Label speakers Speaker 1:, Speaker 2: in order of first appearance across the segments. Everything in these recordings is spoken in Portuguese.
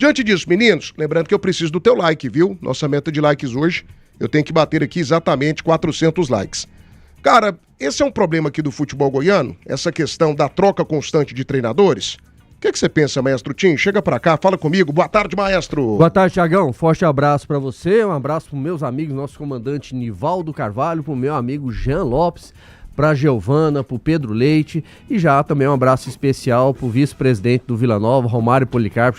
Speaker 1: Diante disso, meninos, lembrando que eu preciso do teu like, viu? Nossa meta de likes hoje, eu tenho que bater aqui exatamente 400 likes. Cara, esse é um problema aqui do futebol goiano, essa questão da troca constante de treinadores. O que você pensa, maestro Tim? Chega pra cá, fala comigo. Boa tarde, maestro.
Speaker 2: Boa tarde, Thiagão. Forte abraço pra você, um abraço pros meus amigos, nosso comandante Nivaldo Carvalho, pro meu amigo Jean Lopes, pra Giovana, pro Pedro Leite e já também um abraço especial pro vice-presidente do Vila Nova, Romário Policarpo,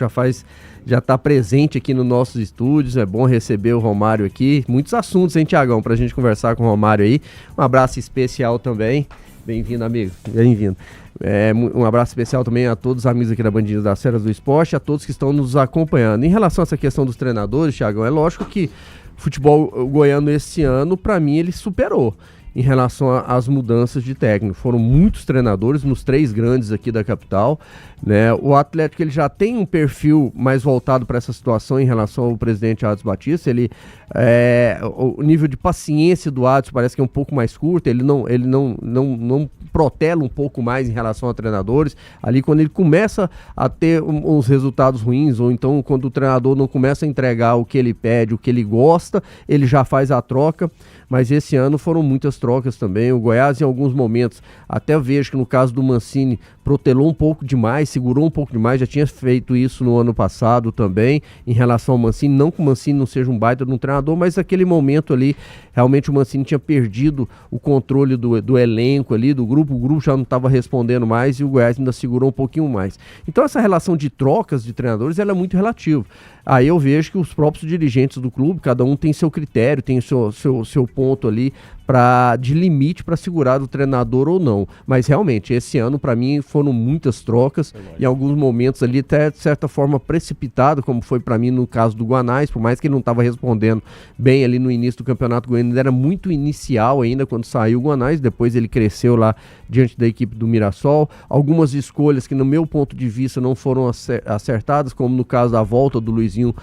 Speaker 2: já tá presente aqui nos nossos estúdios, é bom receber o Romário aqui, muitos assuntos, hein, Thiagão, pra gente conversar com o Romário aí, um abraço especial também, bem-vindo, amigo, bem-vindo. Um abraço especial também a todos os amigos aqui da Bandinha das Feras do Esporte, a todos que estão nos acompanhando. Em relação a essa questão dos treinadores, Thiagão, é lógico que o futebol goiano esse ano, pra mim, ele superou em relação às mudanças de técnico. Foram muitos treinadores nos 3 grandes aqui da capital, né? O Atlético, ele já tem um perfil mais voltado para essa situação em relação ao presidente Adson Batista. O nível de paciência do Adson parece que é um pouco mais curto, ele não protela um pouco mais em relação a treinadores. Ali, quando ele começa a ter uns resultados ruins, ou então quando o treinador não começa a entregar o que ele pede, o que ele gosta, ele já faz a troca. Mas esse ano foram muitas trocas também. O Goiás, em alguns momentos, até vejo que no caso do Mancini, protelou um pouco demais, segurou um pouco demais, já tinha feito isso no ano passado também, em relação ao Mancini. Não que o Mancini não seja um baita de um treinador, mas naquele momento ali, realmente o Mancini tinha perdido o controle do elenco ali, do grupo. O grupo já não estava respondendo mais e o Goiás ainda segurou um pouquinho mais. Então essa relação de trocas de treinadores, ela é muito relativa. Aí eu vejo que os próprios dirigentes do clube, cada um tem seu critério, tem seu ponto ali de limite para segurar o treinador ou não. Mas realmente, esse ano para mim foram muitas trocas, em alguns momentos ali até de certa forma precipitado, como foi para mim no caso do Guanais, por mais que ele não estava respondendo bem ali no início do Campeonato Goiano, era muito inicial ainda quando saiu o Guanais, depois ele cresceu lá diante da equipe do Mirassol. Algumas escolhas que no meu ponto de vista não foram acertadas, como no caso da volta do Luizinho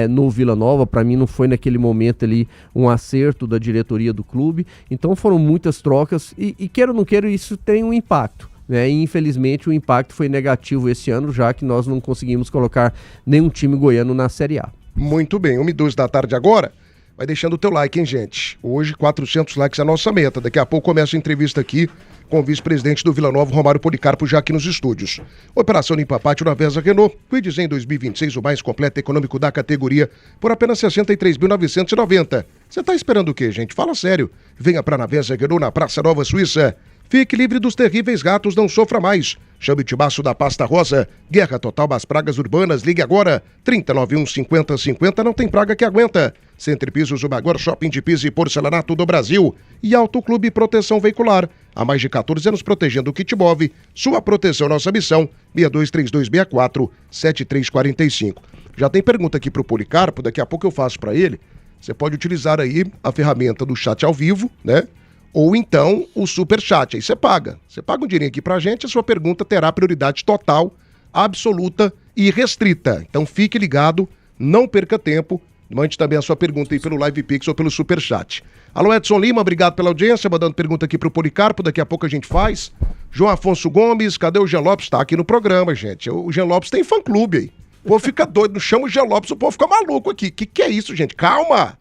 Speaker 2: no Vila Nova, para mim não foi naquele momento ali um acerto da diretoria do clube. Então foram muitas trocas e queira ou não queira, isso tem um impacto, né? E infelizmente o impacto foi negativo esse ano, já que nós não conseguimos colocar nenhum time goiano na Série A.
Speaker 1: Muito bem, 1h02 da tarde agora. Vai deixando o teu like, hein, gente? Hoje 400 likes é a nossa meta. Daqui a pouco começa a entrevista aqui com o vice-presidente do Vila Nova, Romário Policarpo, já aqui nos estúdios. Operação Limpa Pátio na Vesa Renault. Quidis em 2026, o mais completo econômico da categoria, por apenas R$ 63.990. Você tá esperando o quê, gente? Fala sério. Venha pra Navesa Renault, na Praça Nova Suíça. Fique livre dos terríveis ratos, não sofra mais. Chame o Tibaço da Pasta Rosa. Guerra total das pragas urbanas. Ligue agora. 3091 5050, não tem praga que aguenta. Centro Pisos, o maior shopping de piso e porcelanato do Brasil. E Auto Clube Proteção Veicular. Há mais de 14 anos protegendo o que te move. Sua proteção, nossa missão. 623264-7345. Já tem pergunta aqui pro Policarpo, daqui a pouco eu faço para ele. Você pode utilizar aí a ferramenta do chat ao vivo, né? Ou então o superchat, aí você paga. Você paga um dinheirinho aqui pra gente, a sua pergunta terá prioridade total, absoluta e restrita. Então fique ligado, não perca tempo. Mande também a sua pergunta aí pelo Live Pix ou pelo superchat. Alô, Edson Lima, obrigado pela audiência, mandando pergunta aqui pro Policarpo, daqui a pouco a gente faz. João Afonso Gomes, cadê o Jean Lopes? Tá aqui no programa, gente. O Jean Lopes tem fã-clube aí. O povo fica doido, não chama o Jean Lopes, o povo fica maluco aqui. Que é isso, gente? Calma,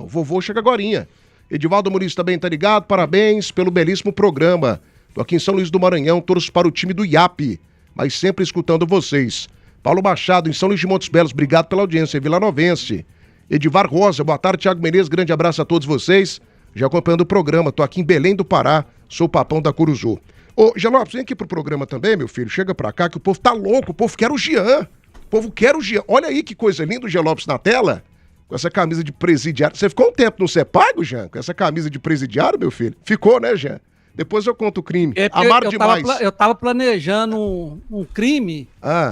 Speaker 1: o vovô chega agorinha. Edivaldo Muniz também tá ligado, parabéns pelo belíssimo programa. Tô aqui em São Luís do Maranhão, torço para o time do IAP, mas sempre escutando vocês. Paulo Machado, em São Luís de Montes Belos, obrigado pela audiência, Vilanovense. Edivar Rosa, boa tarde, Thiago Menezes, grande abraço a todos vocês. Já acompanhando o programa, tô aqui em Belém do Pará, sou o Papão da Curuzu. Ô, Jean Lopes, vem aqui pro programa também, meu filho, chega pra cá que o povo tá louco, o povo quer o Jean. O povo quer o Jean. Olha aí que coisa linda o Jean Lopes na tela. Com essa camisa de presidiário. Você ficou um tempo no Sepago, Jean? Com essa camisa de presidiário, meu filho? Ficou, né, Jean? Depois eu conto o crime. Amaro demais.
Speaker 3: Eu tava planejando um crime.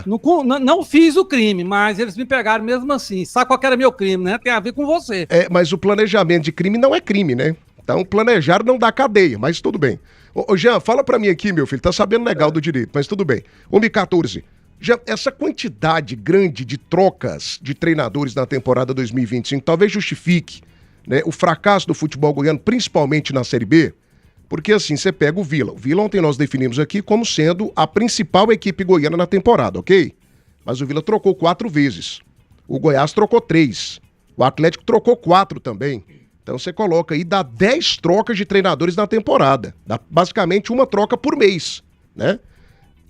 Speaker 3: Não fiz o crime, mas eles me pegaram mesmo assim. Sabe qual que era meu crime, né? Tem a ver com você.
Speaker 1: Mas o planejamento de crime não é crime, né? Então planejar não dá cadeia, mas tudo bem. Ô Jean, fala pra mim aqui, meu filho. Tá sabendo legal do direito, mas tudo bem. 1h14. Já essa quantidade grande de trocas de treinadores na temporada 2025 talvez justifique, né, o fracasso do futebol goiano, principalmente na Série B, porque assim, você pega o Vila. O Vila ontem nós definimos aqui como sendo a principal equipe goiana na temporada, ok? mas o Vila trocou 4 vezes. O Goiás trocou 3. O Atlético trocou 4 também. Então você coloca aí, dá 10 trocas de treinadores na temporada. Dá basicamente uma troca por mês, né?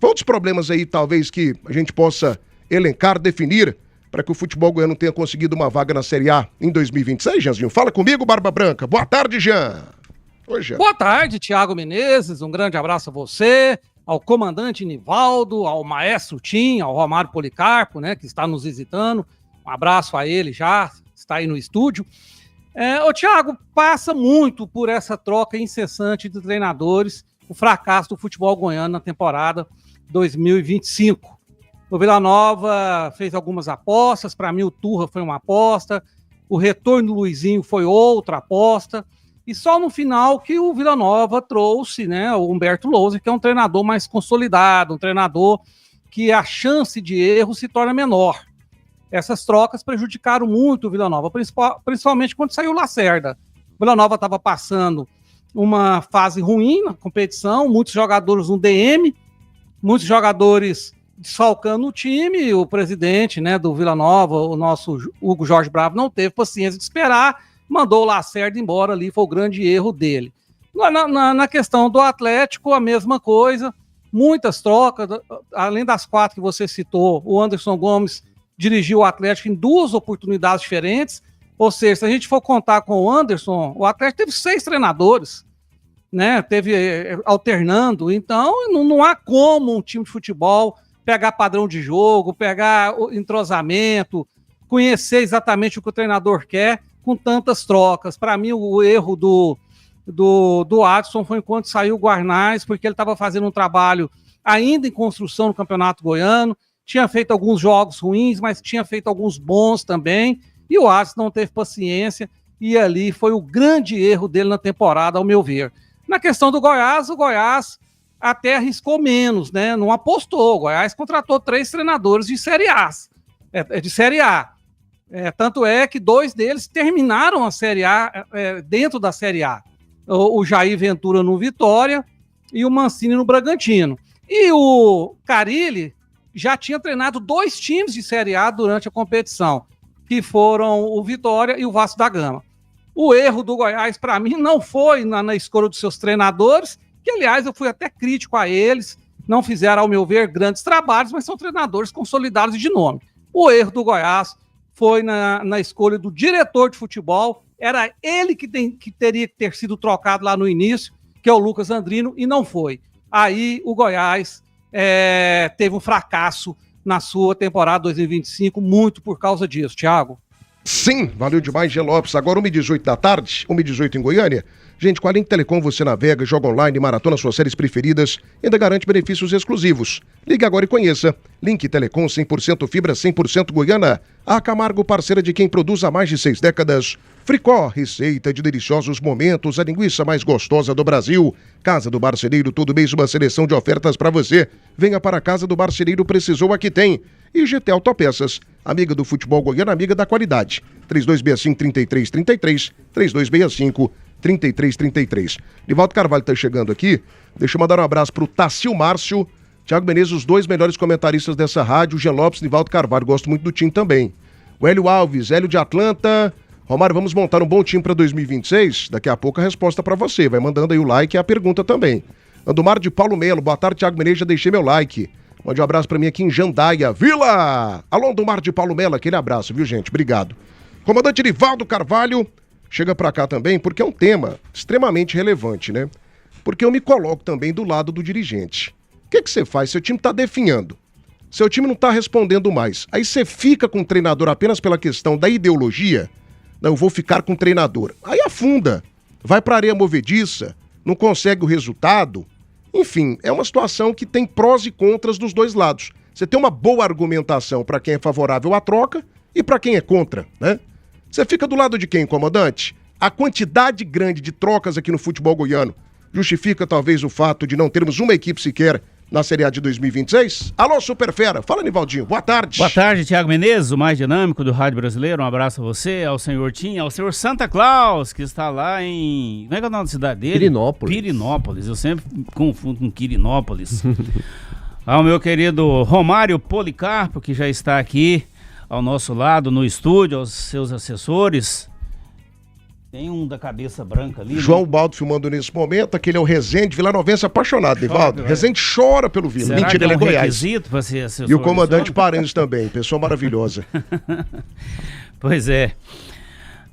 Speaker 1: Outros problemas aí, talvez, que a gente possa elencar, definir, para que o futebol goiano tenha conseguido uma vaga na Série A em 2026, Jeanzinho. Fala comigo, Barba Branca. Boa tarde, Jean.
Speaker 3: Oi, Jean. Boa tarde, Thiago Menezes. Um grande abraço a você, ao comandante Nivaldo, ao maestro Tim, ao Romário Policarpo, né, que está nos visitando. Um abraço a ele já, está aí no estúdio. Ô, Thiago, passa muito por essa troca incessante de treinadores, o fracasso do futebol goiano na temporada 2025. O Vila Nova fez algumas apostas, para mim o Turra foi uma aposta, o retorno do Luizinho foi outra aposta, e só no final que o Vila Nova trouxe, né, o Humberto Lousa, que é um treinador mais consolidado, um treinador que a chance de erro se torna menor. Essas trocas prejudicaram muito o Vila Nova, principalmente quando saiu o Lacerda. O Vila Nova estava passando uma fase ruim na competição, muitos jogadores no DM, muitos jogadores desfalcando o time. O presidente, né, do Vila Nova, o nosso Hugo Jorge Bravo, não teve paciência de esperar, mandou o Lacerda embora ali, foi o grande erro dele. Na questão do Atlético, a mesma coisa, muitas trocas, além das 4 que você citou, o Anderson Gomes dirigiu o Atlético em 2 oportunidades diferentes, ou seja, se a gente for contar com o Anderson, o Atlético teve 6 treinadores, né, teve alternando, então não há como um time de futebol pegar padrão de jogo, pegar o entrosamento, conhecer exatamente o que o treinador quer com tantas trocas. Para mim, o erro do Adson foi quando saiu o Guarnaz, porque ele estava fazendo um trabalho ainda em construção no Campeonato Goiano, tinha feito alguns jogos ruins, mas tinha feito alguns bons também, e o Adson não teve paciência, e ali foi o grande erro dele na temporada, ao meu ver. Na questão do Goiás, o Goiás até arriscou menos, né? Não apostou. O Goiás contratou 3 treinadores de Série A. Tanto é que 2 deles terminaram a Série A dentro da Série A. O Jair Ventura no Vitória e o Mancini no Bragantino. E o Carille já tinha treinado 2 times de Série A durante a competição, que foram o Vitória e o Vasco da Gama. O erro do Goiás, para mim, não foi na escolha dos seus treinadores, que, aliás, eu fui até crítico a eles, não fizeram, ao meu ver, grandes trabalhos, mas são treinadores consolidados e de nome. O erro do Goiás foi na escolha do diretor de futebol, era ele que teria que ter sido trocado lá no início, que é o Lucas Andrino, e não foi. Aí o Goiás teve um fracasso na sua temporada 2025, muito por causa disso, Thiago.
Speaker 1: Sim, valeu demais, Jean Lopes. Agora 1h18 da tarde, 1h18 em Goiânia. Gente, com a Link Telecom você navega, joga online, maratona suas séries preferidas e ainda garante benefícios exclusivos. Ligue agora e conheça. Link Telecom 100% fibra, 100% Goiana. A Camargo, parceira de quem produz há mais de 6 décadas. Fricó, receita de deliciosos momentos, a linguiça mais gostosa do Brasil. Casa do Marceneiro, todo mês uma seleção de ofertas para você. Venha para a Casa do Marceneiro, precisou, aqui tem. E GT Autopeças, amiga do futebol goiano, amiga da qualidade. 3265-3333, 3265-3333. Nivaldo Carvalho está chegando aqui. Deixa eu mandar um abraço para o Tacil Márcio, Thiago Menezes, os 2 melhores comentaristas dessa rádio, Jean Lopes e Nivaldo Carvalho. Gosto muito do time também. O Hélio Alves, Hélio de Atlanta. Romário, vamos montar um bom time para 2026? Daqui a pouco a resposta para você. Vai mandando aí o like e a pergunta também. Andumar de Paulo Melo, boa tarde, Thiago Menezes, já deixei meu like. Mande um abraço pra mim aqui em Jandaia, Vila! Alô, do Mar de Paulo Melo, aquele abraço, viu, gente? Obrigado. Comandante Nivaldo Carvalho, chega pra cá também, porque é um tema extremamente relevante, né? Porque eu me coloco também do lado do dirigente. O que você faz? Seu time tá definhando. Seu time não tá respondendo mais. Aí você fica com o treinador apenas pela questão da ideologia. Não, eu vou ficar com o treinador. Aí afunda. Vai pra areia movediça, não consegue o resultado. Enfim, é uma situação que tem prós e contras dos 2 lados. Você tem uma boa argumentação para quem é favorável à troca e para quem é contra, né? Você fica do lado de quem, comandante? A quantidade grande de trocas aqui no futebol goiano justifica talvez o fato de não termos uma equipe sequer na Série A de 2026? Alô, Superfera. Fala, Nivaldinho. Boa tarde.
Speaker 4: Boa tarde, Thiago Menezes, o mais dinâmico do Rádio Brasileiro. Um abraço a você, ao senhor Tim, ao senhor Santa Claus, que está lá em... Como é que é o nome da cidade dele?
Speaker 2: Pirinópolis.
Speaker 4: Pirinópolis. Eu sempre confundo com Quirinópolis. Ao meu querido Romário Policarpo, que já está aqui ao nosso lado no estúdio, aos seus assessores. Tem um da cabeça branca ali.
Speaker 1: João
Speaker 4: né?
Speaker 1: Baldo filmando nesse momento, aquele é o Rezende, vilanovense apaixonado, Nivaldo. Rezende chora pelo Vila.
Speaker 4: Será
Speaker 1: Mentira,
Speaker 4: que é
Speaker 1: ele é
Speaker 4: um
Speaker 1: Goiás.
Speaker 4: requisito para ser assessor?
Speaker 1: E o comandante Paranhos também, pessoa maravilhosa.
Speaker 4: Pois é.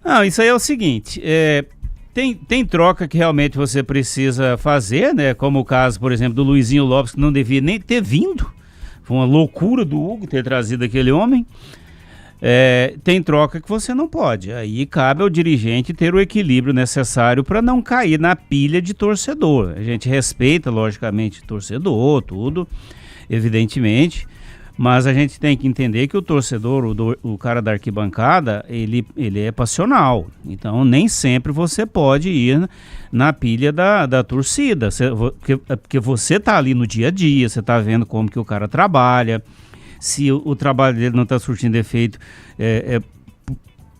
Speaker 4: Não, isso aí é o seguinte, tem troca que realmente você precisa fazer, né? Como o caso, por exemplo, do Luizinho Lopes, que não devia nem ter vindo. Foi uma loucura do Hugo ter trazido aquele homem. Tem troca que você não pode. Aí cabe ao dirigente ter o equilíbrio necessário para não cair na pilha de torcedor. A gente respeita, logicamente, torcedor, tudo, evidentemente. Mas a gente tem que entender que o torcedor, o cara da arquibancada, ele é passional. Então, nem sempre você pode ir na pilha da torcida. Porque você tá ali no dia a dia, você tá vendo como que o cara trabalha. Se o trabalho dele não está surtindo efeito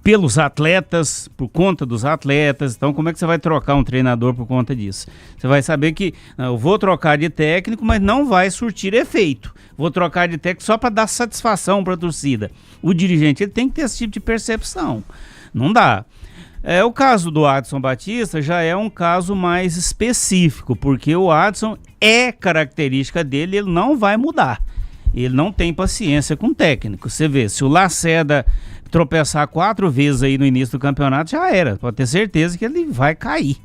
Speaker 4: pelos atletas, por conta dos atletas. Então, como é que você vai trocar um treinador por conta disso? Você vai saber que eu vou trocar de técnico, mas não vai surtir efeito. Vou trocar de técnico só para dar satisfação para a torcida. O dirigente ele tem que ter esse tipo de percepção. Não dá. O caso do Adson Batista já é um caso mais específico, porque o Adson característica dele, ele não vai mudar. Ele não tem paciência com o técnico. Você vê, se o Lacerda tropeçar 4 vezes aí no início do campeonato, já era. Pode ter certeza que ele vai cair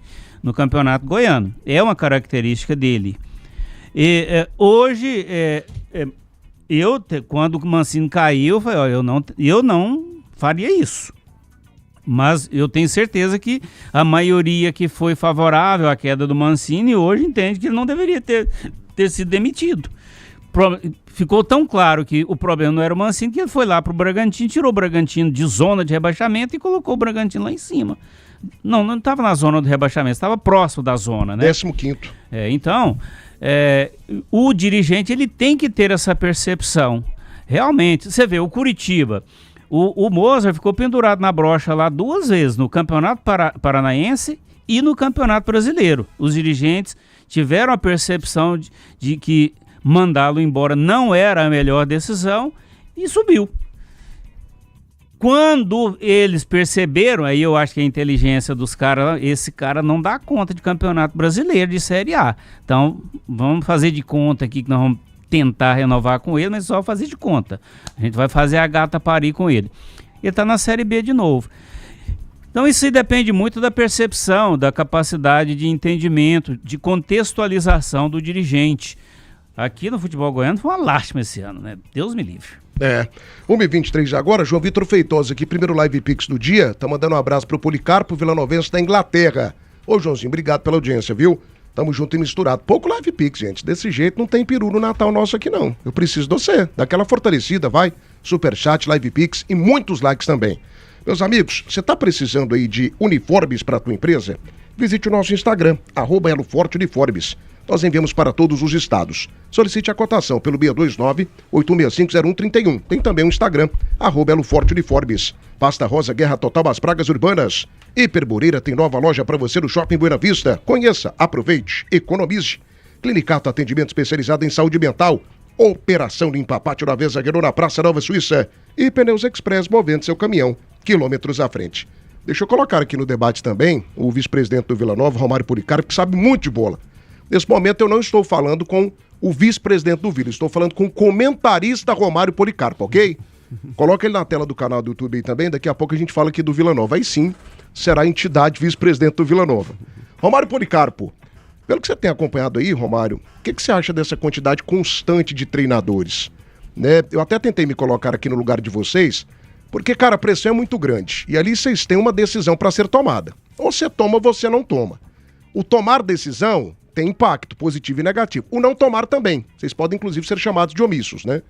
Speaker 4: no campeonato goiano. É uma característica dele. Hoje, quando o Mancini caiu, eu falei, ó, eu não faria isso. Mas eu tenho certeza que a maioria que foi favorável à queda do Mancini hoje entende que ele não deveria ter sido demitido. Ficou tão claro que o problema não era o Mancini que ele foi lá pro Bragantino, tirou o Bragantino de zona de rebaixamento e colocou o Bragantino lá em cima. Não estava na zona do rebaixamento, estava próximo da zona, né?
Speaker 1: 15º.
Speaker 4: Então, o dirigente ele tem que ter essa percepção. Realmente, você vê, o Curitiba, o Mozart ficou pendurado na brocha lá 2 vezes, no Campeonato Paranaense e no Campeonato Brasileiro. Os dirigentes tiveram a percepção de que mandá-lo embora não era a melhor decisão e subiu. Quando eles perceberam, aí eu acho que a inteligência dos caras, esse cara não dá conta de Campeonato Brasileiro de Série A. Então, vamos fazer de conta aqui que nós vamos tentar renovar com ele, mas só fazer de conta. A gente vai fazer a gata parir com ele. Ele está na Série B de novo. Então isso aí depende muito da percepção, da capacidade de entendimento, de contextualização do dirigente. Aqui no futebol goiano foi uma lástima esse ano, né? Deus me livre.
Speaker 1: 1h23 agora, João Vitor Feitosa aqui, primeiro Live Pix do dia, tá mandando um abraço pro Policarpo, vilanovense da Inglaterra. Ô Joãozinho, obrigado pela audiência, viu? Tamo junto e misturado. Pouco Live Pix, gente, desse jeito não tem peru no Natal nosso aqui não. Eu preciso de você, daquela fortalecida, vai, Superchat, Live Pix e muitos likes também. Meus amigos, você tá precisando aí de uniformes para tua empresa? Visite o nosso Instagram, @eloforteuniformes. Nós enviamos para todos os estados. Solicite a cotação pelo 629-865-0131. Tem também o Instagram, @eloforteuniformes. Pasta Rosa, Guerra Total às Pragas Urbanas. Hiperboreira tem nova loja para você no Shopping Buena Vista. Conheça, aproveite, economize. Clinicato, atendimento especializado em saúde mental. Operação Limpa Pátio na Vez Zagueiro na Praça Nova Suíça. E Pneus Express, movendo seu caminhão quilômetros à frente. Deixa eu colocar aqui no debate também o vice-presidente do Vila Nova, Romário Policarpo, que sabe muito de bola. Nesse momento eu não estou falando com o vice-presidente do Vila, estou falando com o comentarista Romário Policarpo, ok? Coloca ele na tela do canal do YouTube aí também, daqui a pouco a gente fala aqui do Vila Nova. Aí sim, será a entidade vice-presidente do Vila Nova. Romário Policarpo, pelo que você tem acompanhado aí, Romário, o que você acha dessa quantidade constante de treinadores? Né? Eu até tentei me colocar aqui no lugar de vocês, porque, cara, a pressão é muito grande. E ali vocês têm uma decisão para ser tomada. Ou você toma ou você não toma. O tomar decisão tem impacto positivo e negativo. O não tomar também. Vocês podem, inclusive, ser chamados de omissos, né?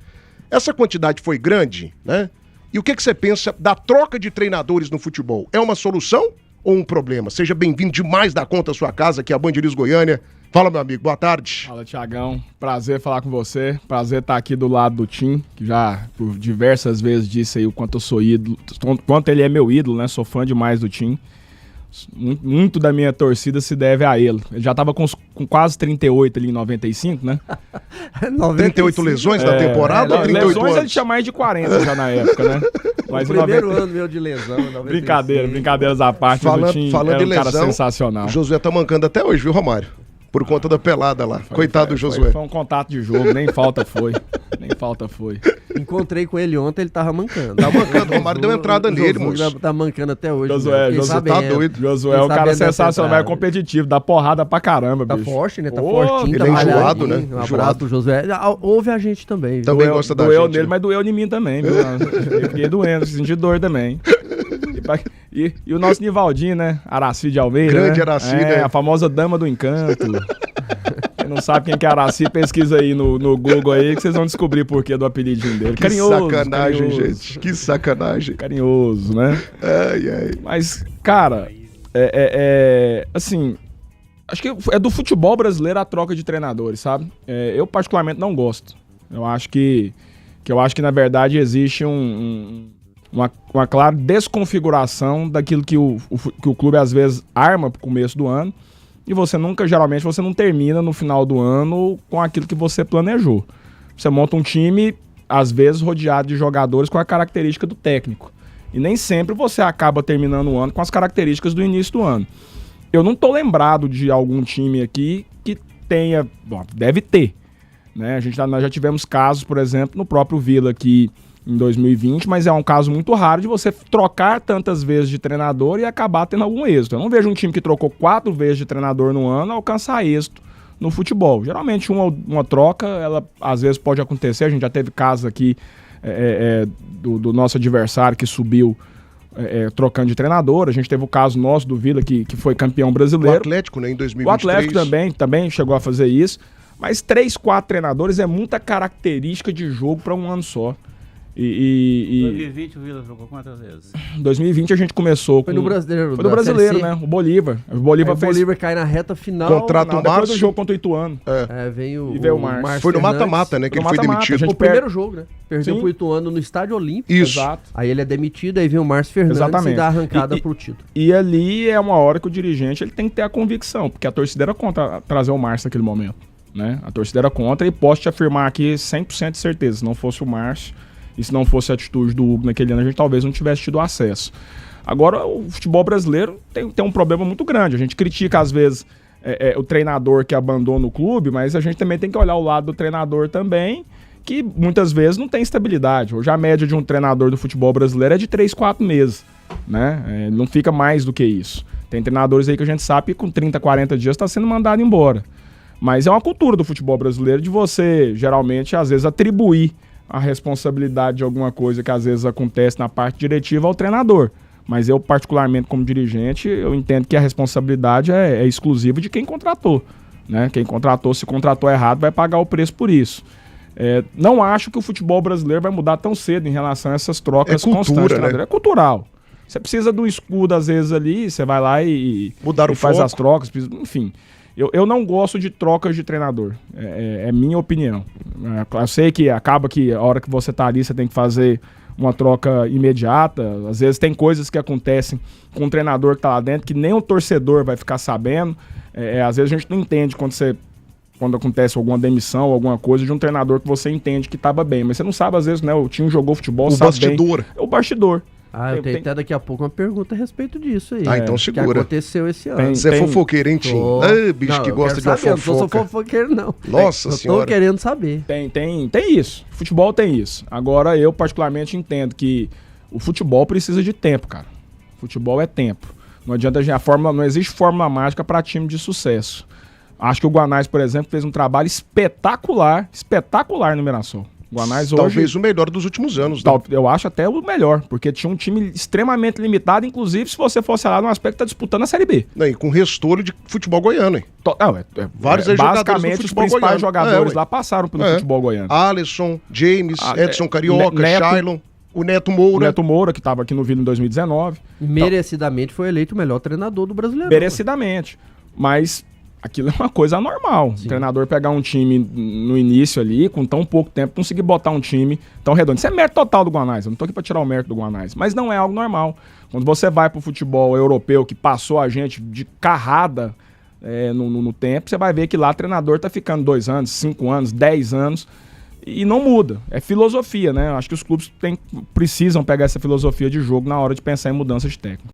Speaker 1: Essa quantidade foi grande, né? E o que você pensa da troca de treinadores no futebol? É uma solução ou um problema? Seja bem-vindo demais da conta à sua casa, aqui é a Band News Goiânia. Fala, meu amigo, boa tarde.
Speaker 5: Fala, Tiagão. Prazer falar com você. Prazer estar aqui do lado do Tim, que já por diversas vezes disse aí o quanto eu sou ídolo, quanto ele é meu ídolo, né? Sou fã demais do Tim. Muito da minha torcida se deve a ele. Ele já tava com quase 38 ali em 95, né?
Speaker 1: 38 lesões na temporada ou 38
Speaker 5: lesões
Speaker 1: anos?
Speaker 5: ele tinha mais de 40 já na época, né? Mas
Speaker 2: o primeiro ano meu de lesão, 95.
Speaker 5: Brincadeiras à parte,
Speaker 1: Falando
Speaker 5: era
Speaker 1: de
Speaker 5: um cara
Speaker 1: lesão,
Speaker 5: sensacional.
Speaker 1: O Josué tá mancando até hoje, viu, Romário? Por conta da pelada lá. Coitado do Josué.
Speaker 5: Foi um contato de jogo, nem falta foi.
Speaker 2: Encontrei com ele ontem, ele tava mancando.
Speaker 1: Tá mancando, o Romário deu entrada nele, moço.
Speaker 2: Tá mancando até hoje.
Speaker 5: Josué
Speaker 1: tá doido.
Speaker 5: Josué é um cara sensacional, é competitivo, dá porrada pra caramba,
Speaker 2: tá
Speaker 5: bicho.
Speaker 2: forte, né? Tá fortinho,
Speaker 1: ele
Speaker 2: tá
Speaker 1: é enjoado,
Speaker 2: malhadinho.
Speaker 1: né?
Speaker 2: Um abraço
Speaker 1: Enjoado.
Speaker 2: pro Josué. Ouve a gente também.
Speaker 1: Também gosta da
Speaker 5: doeu
Speaker 1: gente,
Speaker 5: nele,
Speaker 1: né?
Speaker 5: mas doeu em mim também, viu? Eu fiquei doendo, senti dor também. E o nosso Nivaldinho, né? Araci de Almeida.
Speaker 1: Grande
Speaker 5: né?
Speaker 1: Araci, né?
Speaker 5: A famosa Dama do Encanto. Quem não sabe quem que é Araci, pesquisa aí no Google aí que vocês vão descobrir por que do apelidinho dele.
Speaker 1: Que sacanagem, gente. Que sacanagem.
Speaker 5: Carinhoso, né?
Speaker 1: Ai.
Speaker 5: Mas, cara, assim, acho que é do futebol brasileiro a troca de treinadores, sabe? Eu particularmente não gosto. Eu acho que na verdade existe uma clara desconfiguração daquilo que o clube às vezes arma pro começo do ano e geralmente você não termina no final do ano com aquilo que você planejou. Você monta um time, às vezes rodeado de jogadores com a característica do técnico. E nem sempre você acaba terminando o ano com as características do início do ano. Eu não tô lembrado de algum time aqui que tenha... Bom, deve ter, né? Nós já tivemos casos, por exemplo, no próprio Vila aqui em 2020, mas é um caso muito raro de você trocar tantas vezes de treinador e acabar tendo algum êxito. Eu não vejo um time que trocou 4 vezes de treinador no ano alcançar êxito no futebol. Geralmente uma troca, ela às vezes pode acontecer. A gente já teve casos aqui do nosso adversário que subiu trocando de treinador. A gente teve o caso nosso do Vila que foi campeão brasileiro.
Speaker 1: O Atlético, né, em 2023.
Speaker 5: O Atlético também chegou a fazer isso. Mas 3, 4 treinadores é muita característica de jogo para um ano só.
Speaker 4: Em 2020 o Vila trocou quantas vezes?
Speaker 5: Em 2020 a gente começou
Speaker 2: Foi no Brasileiro.
Speaker 5: Foi no Brasileiro, né? O Bolívar. O Bolívar
Speaker 2: cai na reta final.
Speaker 1: Contrato
Speaker 5: depois
Speaker 1: Márcio.
Speaker 5: do jogo contra o Ituano.
Speaker 2: Veio o Márcio.
Speaker 1: Foi no
Speaker 2: Fernandes.
Speaker 1: mata-mata, né? Que ele foi
Speaker 5: mata-mata,
Speaker 1: demitido.
Speaker 2: O primeiro jogo, né? Perdeu
Speaker 5: Sim.
Speaker 2: pro Ituano no Estádio Olímpico.
Speaker 1: Isso.
Speaker 5: Exato.
Speaker 2: Aí ele é demitido, aí vem o Márcio Fernandes
Speaker 5: Exatamente.
Speaker 2: e dá a arrancada pro título.
Speaker 5: E ali é uma hora que o dirigente ele tem que ter a convicção, porque a torcida era contra trazer o Márcio naquele momento, né? A torcida era contra e posso te afirmar aqui 100% de certeza, se não fosse o Márcio e se não fosse a atitude do Hugo naquele ano, a gente talvez não tivesse tido acesso. Agora, o futebol brasileiro tem um problema muito grande. A gente critica, às vezes, o treinador que abandona o clube, mas a gente também tem que olhar o lado do treinador também, que muitas vezes não tem estabilidade. Hoje a média de um treinador do futebol brasileiro é de 3, 4 meses, né? Não fica mais do que isso. Tem treinadores aí que a gente sabe que com 30, 40 dias está sendo mandado embora. Mas é uma cultura do futebol brasileiro de você, geralmente, às vezes, atribuir a responsabilidade de alguma coisa que às vezes acontece na parte diretiva ao treinador. Mas eu, particularmente como dirigente, eu entendo que a responsabilidade é exclusiva de quem contratou, né? Quem contratou, se contratou errado, vai pagar o preço por isso. Não acho que o futebol brasileiro vai mudar tão cedo em relação a essas trocas constantes.
Speaker 1: Né?
Speaker 5: É cultural. Você precisa de um escudo, às vezes, ali, você vai lá e faz as trocas, enfim. Eu não gosto de trocas de treinador. É minha opinião. Eu sei que acaba que a hora que você tá ali, você tem que fazer uma troca imediata. Às vezes tem coisas que acontecem com um treinador que tá lá dentro que nem o torcedor vai ficar sabendo. Às vezes a gente não entende quando acontece alguma demissão, alguma coisa de um treinador que você entende que tava bem. Mas você não sabe, às vezes, né? O time jogou futebol, sabe
Speaker 1: bastidor.
Speaker 5: bem. É o bastidor.
Speaker 2: Eu tenho até daqui a pouco uma pergunta a respeito disso aí.
Speaker 1: Então segura.
Speaker 2: Que aconteceu esse ano.
Speaker 1: Você é fofoqueiro, hein, Tim? Bicho que gosta de uma fofoca.
Speaker 2: Eu não sou fofoqueiro, não.
Speaker 1: Nossa senhora.
Speaker 2: Eu tô querendo saber.
Speaker 5: Tem isso. Futebol tem isso. Agora, eu particularmente entendo que o futebol precisa de tempo, cara. Futebol é tempo. Não adianta não existe fórmula mágica para time de sucesso. Acho que o Guanais, por exemplo, fez um trabalho espetacular no Mirassol. Guanais hoje,
Speaker 1: talvez o melhor dos últimos anos, né?
Speaker 5: Eu acho até o melhor, porque tinha um time extremamente limitado, inclusive se você fosse lá no aspecto tá disputando a Série B.
Speaker 1: E com restolho de futebol goiano, hein? Vários
Speaker 5: basicamente os principais jogadores lá passaram pelo futebol goiano.
Speaker 1: Alisson, James, Edson Carioca, Shailon, o Neto Moura.
Speaker 5: O Neto Moura, que estava aqui no Vila em 2019.
Speaker 2: Merecidamente foi eleito o melhor treinador do Brasileirão.
Speaker 5: Merecidamente. Mas aquilo é uma coisa anormal. O treinador pegar um time no início ali, com tão pouco tempo, conseguir botar um time tão redondo. Isso é mérito total do Guanais. Eu não tô aqui pra tirar o mérito do Guanais. Mas não é algo normal. Quando você vai pro futebol europeu, que passou a gente de carrada no tempo, você vai ver que lá o treinador tá ficando 2 anos, 5 anos, 10 anos e não muda. É filosofia, né? Acho que os clubes precisam pegar essa filosofia de jogo na hora de pensar em mudança de técnico.